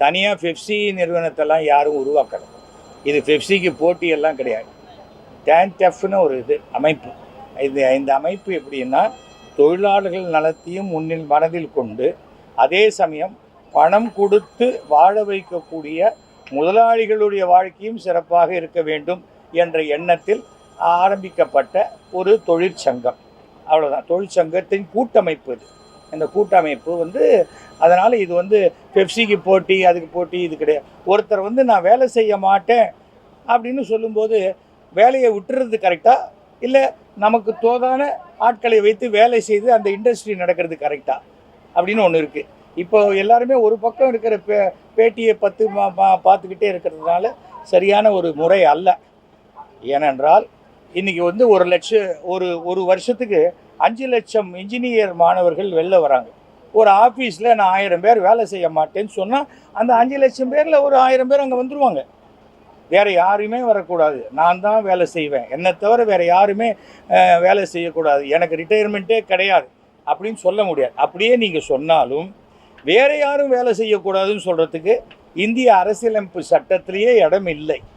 தனியாக பெப்சி நிறுவனத்தெல்லாம் யாரும் உருவாக்கலை. இது பெப்சிக்கு போட்டியெல்லாம் கிடையாது. டேன்டெஃப்னு ஒரு அமைப்பு. இந்த அமைப்பு எப்படின்னா, தொழிலாளர்கள் நலத்தையும் மனதில் கொண்டு அதே சமயம் பணம் கொடுத்து வாழ வைக்கக்கூடிய முதலாளிகளுடைய வாழ்க்கையும் சிறப்பாக இருக்க வேண்டும் என்ற எண்ணத்தில் ஆரம்பிக்கப்பட்ட ஒரு தொழிற்சங்கம். அவ்வளோதான். தொழிற்சங்கத்தின் கூட்டமைப்பு இது. இந்த கூட்டமைப்பு அதனால் இது பெப்சிக்கு போட்டி, அதுக்கு போட்டி இது கிடையாது. ஒருத்தர் நான் வேலை செய்ய மாட்டேன் அப்படின்னு சொல்லும்போது வேலையை விட்டுறது கரெக்டாக, இல்லை நமக்கு தோதான ஆட்களை வைத்து வேலை செய்து அந்த இண்டஸ்ட்ரி நடக்கிறது கரெக்டாக அப்படின்னு ஒன்று இருக்குது. இப்போ எல்லாருமே ஒரு பக்கம் இருக்கிற பேட்டியை பார்த்துக்கிட்டே இருக்கிறதுனால சரியான ஒரு முறை அல்ல. ஏனென்றால் இன்றைக்கி ஒரு வருஷத்துக்கு 5 லட்சம் இன்ஜினியர் மாணவர்கள் வெளில வராங்க. ஒரு ஆஃபீஸில் நான் 1000 பேர் வேலை செய்ய மாட்டேன்னு சொன்னால் அந்த 5 லட்சம் பேரில் ஒரு 1000 பேர் அங்கே வந்துடுவாங்க. வேறு யாருமே வரக்கூடாது, நான் தான் வேலை செய்வேன், என்னை தவிர வேறு யாருமே வேலை செய்யக்கூடாது, எனக்கு ரிட்டையர்மெண்ட்டே கிடையாது அப்படின்னு சொல்ல முடியாது. அப்படியே நீங்கள் சொன்னாலும் வேறு யாரும் வேலை செய்யக்கூடாதுன்னு சொல்கிறதுக்கு இந்திய அரசியலமைப்பு சட்டத்திலேயே இடம் இல்லை.